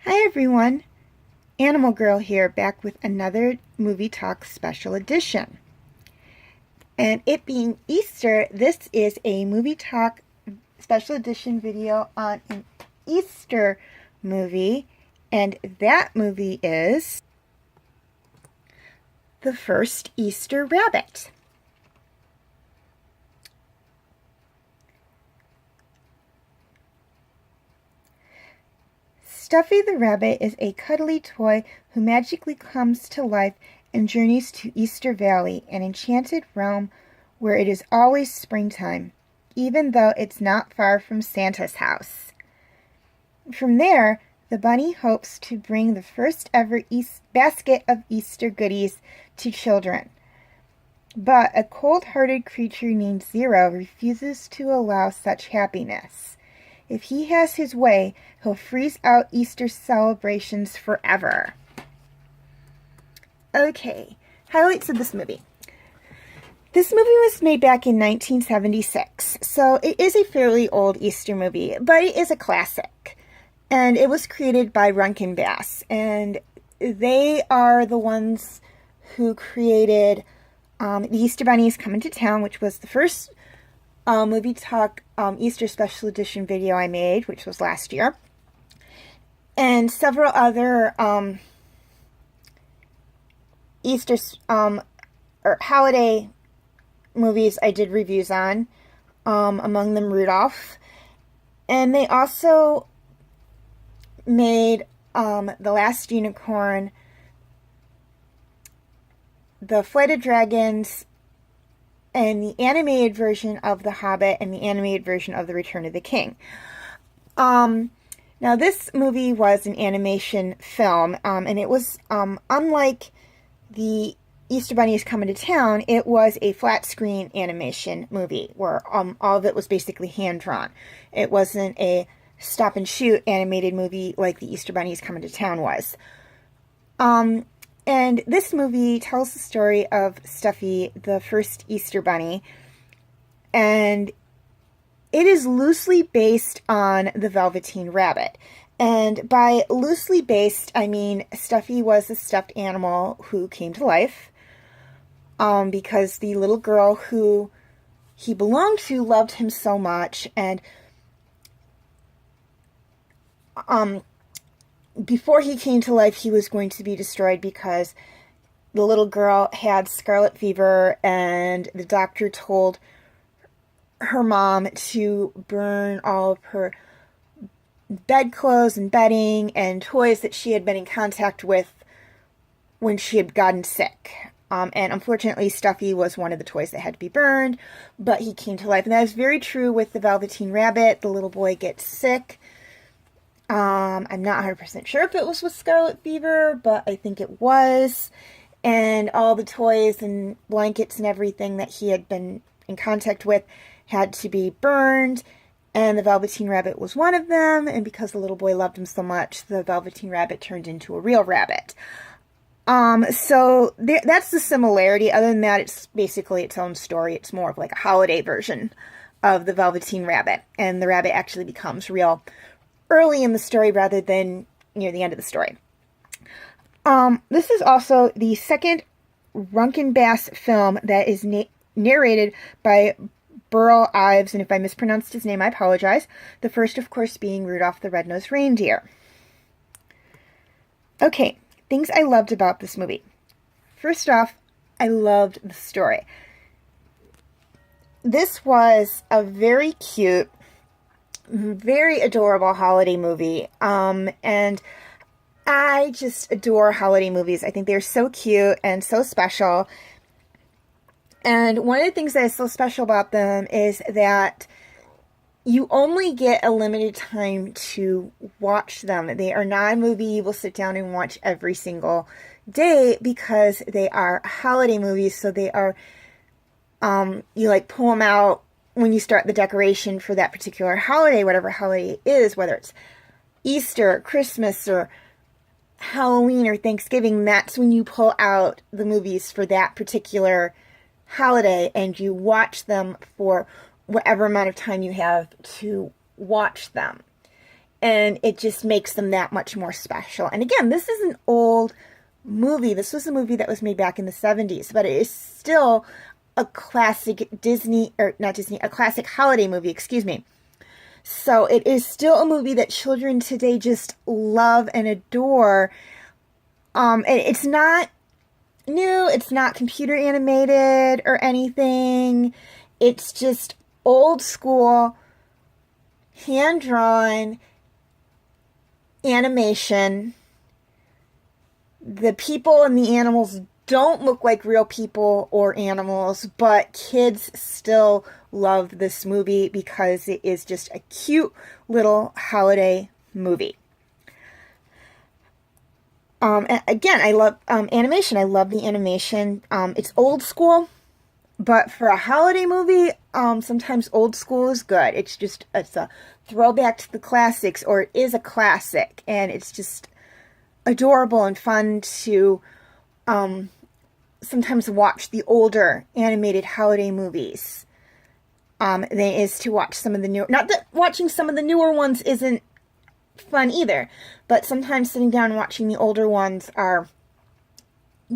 Hi everyone, Animal Girl here, back with another Movie Talk special edition. And it being Easter, this is a Movie Talk special edition video on an Easter movie, and that movie is The First Easter Rabbit. Stuffy the Rabbit is a cuddly toy who magically comes to life and journeys to Easter Valley, an enchanted realm where it is always springtime, even though it's not far from Santa's house. From there, the bunny hopes to bring the first ever basket of Easter goodies to children. But a cold-hearted creature named Zero refuses to allow such happiness. If he has his way, he'll freeze out Easter celebrations forever. Okay, highlights of this movie. This movie was made back in 1976, so it is a fairly old Easter movie, but it is a classic. And it was created by Rankin Bass, and they are the ones who created The Easter Bunny is Coming to Town, which was the first Movie Talk Easter Special Edition video I made, which was last year. And several other Easter or holiday movies I did reviews on, among them Rudolph. And they also made The Last Unicorn, The Flight of Dragons, and the animated version of The Hobbit, and the animated version of The Return of the King. Now, this movie was an animation film, and it was, unlike the Easter Bunny is Coming to Town, it was a flat screen animation movie where all of it was basically hand-drawn. It wasn't a stop-and-shoot animated movie like the Easter Bunny is Coming to Town was. And this movie tells the story of Stuffy, the first Easter Bunny, and it is loosely based on the Velveteen Rabbit. And by loosely based, I mean Stuffy was a stuffed animal who came to life, because the little girl who he belonged to loved him so much, and before he came to life, he was going to be destroyed because the little girl had scarlet fever, and the doctor told her mom to burn all of her bedclothes and bedding and toys that she had been in contact with when she had gotten sick. And unfortunately, Stuffy was one of the toys that had to be burned, but he came to life. And that is very true with the Velveteen Rabbit. The little boy gets sick. I'm not 100% sure if it was with scarlet fever, but I think it was. And all the toys and blankets and everything that he had been in contact with had to be burned. And the Velveteen Rabbit was one of them. And because the little boy loved him so much, the Velveteen Rabbit turned into a real rabbit. So that's the similarity. Other than that, it's basically its own story. It's more of like a holiday version of the Velveteen Rabbit. And the rabbit actually becomes real early in the story rather than near the end of the story. This is also the second Rankin Bass film that is narrated by Burl Ives, and if I mispronounced his name, I apologize. The first, of course, being Rudolph the Red-Nosed Reindeer. Okay, things I loved about this movie. First off, I loved the story. This was a very cute, very adorable holiday movie, and I just adore holiday movies. I think they're so cute and so special, and one of the things that is so special about them is that you only get a limited time to watch them. They are not a movie you will sit down and watch every single day because they are holiday movies, so they are, you like pull them out when you start the decoration for that particular holiday, whatever holiday it is, whether it's Easter, or Christmas, or Halloween, or Thanksgiving, that's when you pull out the movies for that particular holiday, and you watch them for whatever amount of time you have to watch them. and it just makes them that much more special. And again, this is an old movie. This was a movie that was made back in the 70s, but it is still a classic Disney, or not Disney, a classic holiday movie, excuse me. So it is still a movie that children today just love and adore. It's not new, it's not computer animated or anything. It's just old school, hand-drawn animation. The people and the animals don't look like real people or animals, but kids still love this movie because it is just a cute little holiday movie. Again, I love animation. I love the animation. It's old school, but for a holiday movie, sometimes old school is good. It's a throwback to the classics, or it is a classic, and it's just adorable and fun to sometimes watch the older animated holiday movies than it is to watch some of the newer. Not that watching some of the newer ones isn't fun either, but sometimes sitting down and watching the older ones are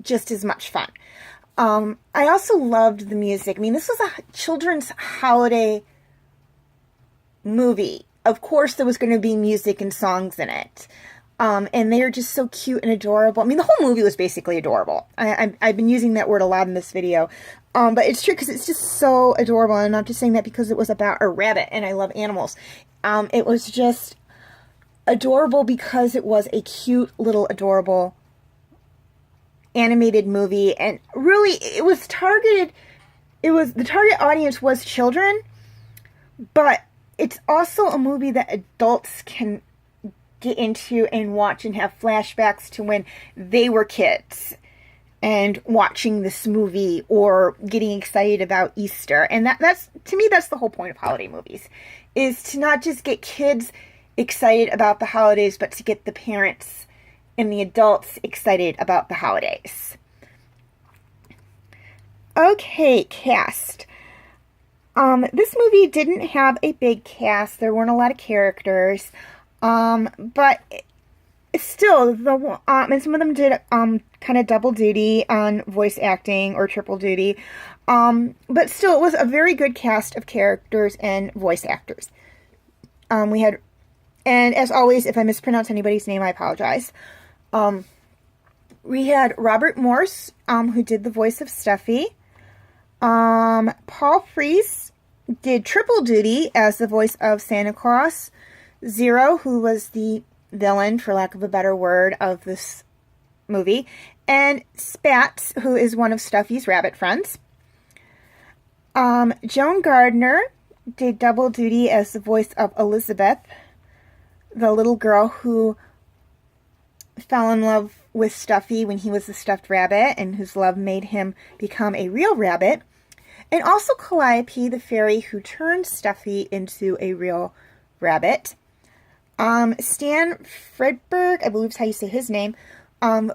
just as much fun. I also loved the music. I mean, this was a children's holiday movie. Of course, there was going to be music and songs in it. And they are just so cute and adorable. I mean, the whole movie was basically adorable. I've been using that word a lot in this video. But it's true because it's just so adorable. And I'm not just saying that because it was about a rabbit and I love animals. It was just adorable because it was a cute little adorable animated movie. And really, the target audience was children. But it's also a movie that adults can get into and watch and have flashbacks to when they were kids and watching this movie or getting excited about Easter. And that's to me, that's the whole point of holiday movies, is to not just get kids excited about the holidays, but to get the parents and the adults excited about the holidays. Okay, cast. This movie didn't have a big cast. There weren't a lot of characters. But still, and some of them did, kind of double duty on voice acting or triple duty. But still, it was a very good cast of characters and voice actors. And as always, if I mispronounce anybody's name, I apologize. We had Robert Morse, who did the voice of Stuffy. Paul Frees did triple duty as the voice of Santa Claus. Zero, who was the villain, for lack of a better word, of this movie. And Spats, who is one of Stuffy's rabbit friends. Joan Gardner did double duty as the voice of Elizabeth, the little girl who fell in love with Stuffy when he was a stuffed rabbit and whose love made him become a real rabbit. And also Calliope, the fairy who turned Stuffy into a real rabbit. Stan Fredberg, I believe is how you say his name,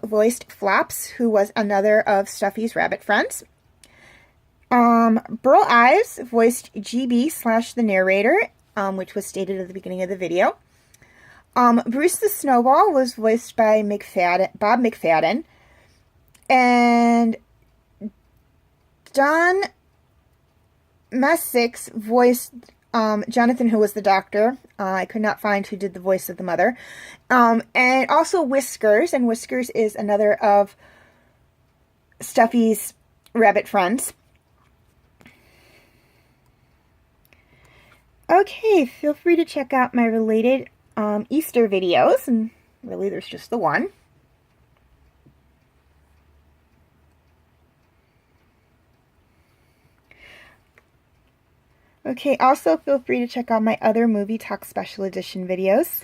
voiced Flops, who was another of Stuffy's rabbit friends. Burl Ives voiced GB / the narrator, which was stated at the beginning of the video. Bruce the Snowball was voiced by Bob McFadden. And Don Messick voiced Jonathan, who was the doctor. I could not find who did the voice of the mother. And also Whiskers, and Whiskers is another of Stuffy's rabbit friends. Okay, feel free to check out my related Easter videos, and really there's just the one. Okay, also feel free to check out my other Movie Talk Special Edition videos.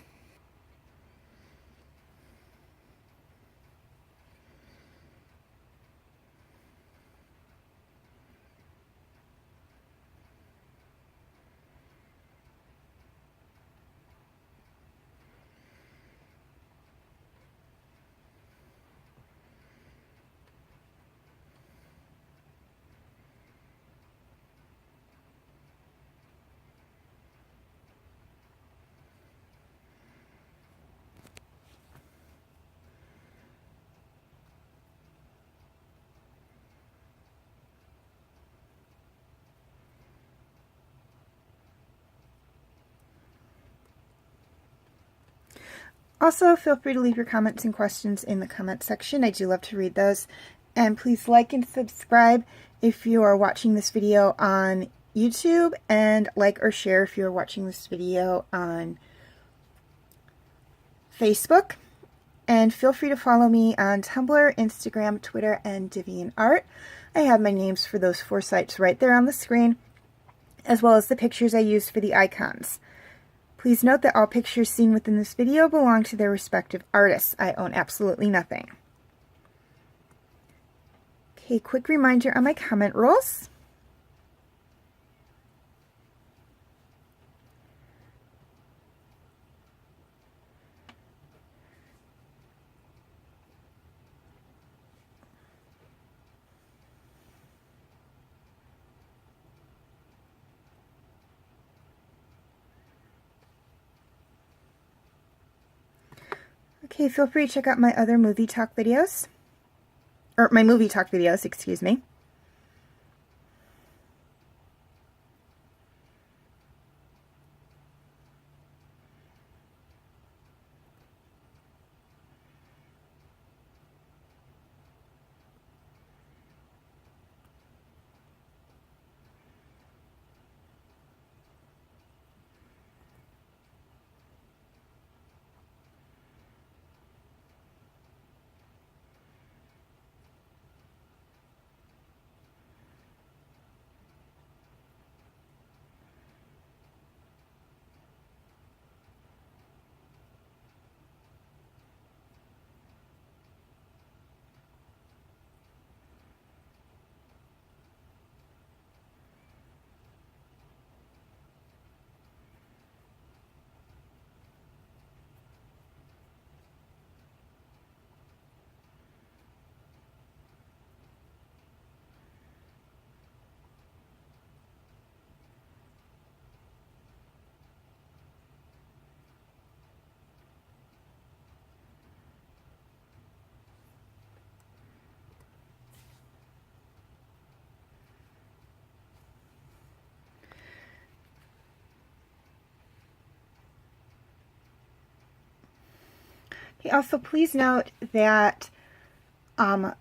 Also, feel free to leave your comments and questions in the comment section. I do love to read those. And please like and subscribe if you are watching this video on YouTube, and like or share if you're watching this video on Facebook. And feel free to follow me on Tumblr, Instagram, Twitter, and DeviantArt. I have my names for those 4 sites right there on the screen, as well as the pictures I use for the icons. Please note that all pictures seen within this video belong to their respective artists. I own absolutely nothing. Okay, quick reminder on my comment rules. Okay, feel free to check out my other movie talk videos. Or my movie talk videos, excuse me. Okay, also please note that Van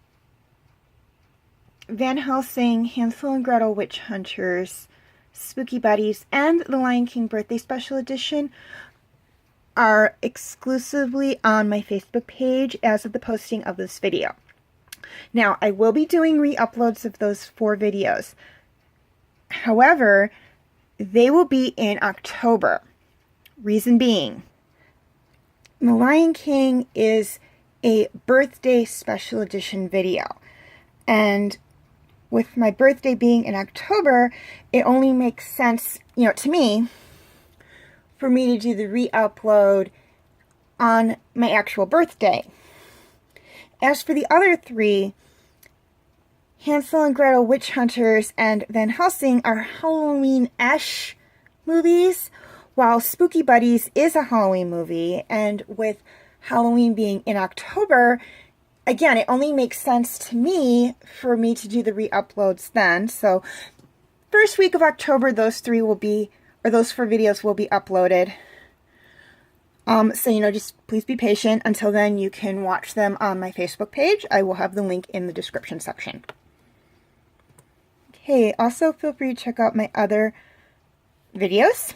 Helsing, Hansel and Gretel Witch Hunters, Spooky Buddies, and The Lion King Birthday Special Edition are exclusively on my Facebook page as of the posting of this video. Now, I will be doing re-uploads of those 4 videos. However, they will be in October. Reason being, The Lion King is a birthday special edition video. And with my birthday being in October, it only makes sense, to me, for me to do the re-upload on my actual birthday. As for the other 3, Hansel and Gretel Witch Hunters and Van Helsing are Halloween-esque movies, while Spooky Buddies is a Halloween movie, and with Halloween being in October, again, it only makes sense to me for me to do the re-uploads then. So, first week of October, those 4 videos will be uploaded. So, just please be patient. Until then, you can watch them on my Facebook page. I will have the link in the description section. Okay, also feel free to check out my other videos.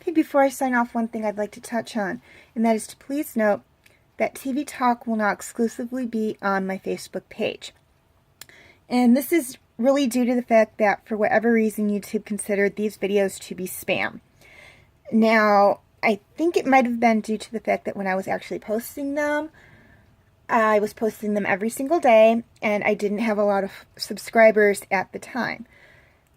Okay, before I sign off, one thing I'd like to touch on, and that is to please note that TV Talk will not exclusively be on my Facebook page. And this is really due to the fact that, for whatever reason, YouTube considered these videos to be spam. Now, I think it might have been due to the fact that when I was actually posting them, I was posting them every single day, and I didn't have a lot of subscribers at the time.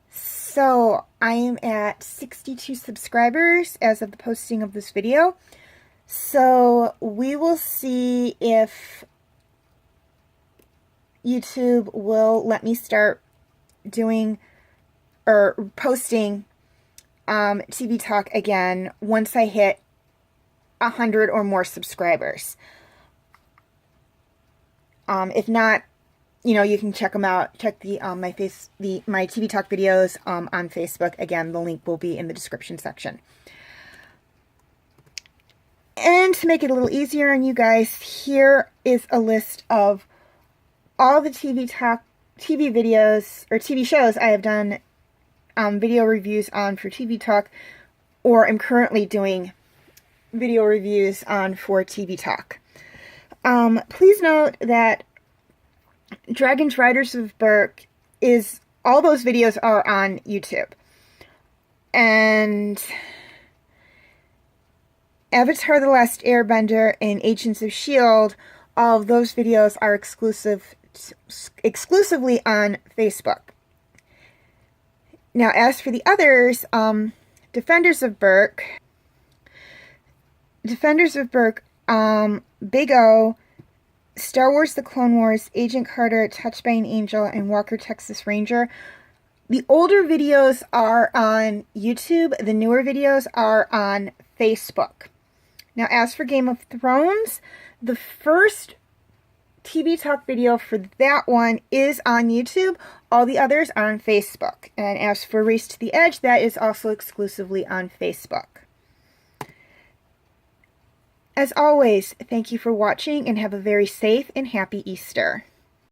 So, I am at 62 subscribers as of the posting of this video. So, we will see if YouTube will let me start doing or posting TV Talk again once I hit 100 or more subscribers. If not, you can check them out. Check the my TV Talk videos on Facebook. Again, the link will be in the description section. And to make it a little easier on you guys, here is a list of all the TV videos or TV shows I have done video reviews on for TV Talk, or am currently doing video reviews on for TV Talk. Please note that Dragons Riders of Berk all those videos are on YouTube. And Avatar: The Last Airbender and Agents of S.H.I.E.L.D., all of those videos are exclusively on Facebook. Now, as for the others, Defenders of Berk, Big O, Star Wars The Clone Wars, Agent Carter, Touched by an Angel, and Walker Texas Ranger. The older videos are on YouTube. The newer videos are on Facebook. Now, as for Game of Thrones, the first TV Talk video for that one is on YouTube. All the others are on Facebook. And as for Race to the Edge, that is also exclusively on Facebook. As always, thank you for watching and have a very safe and happy Easter.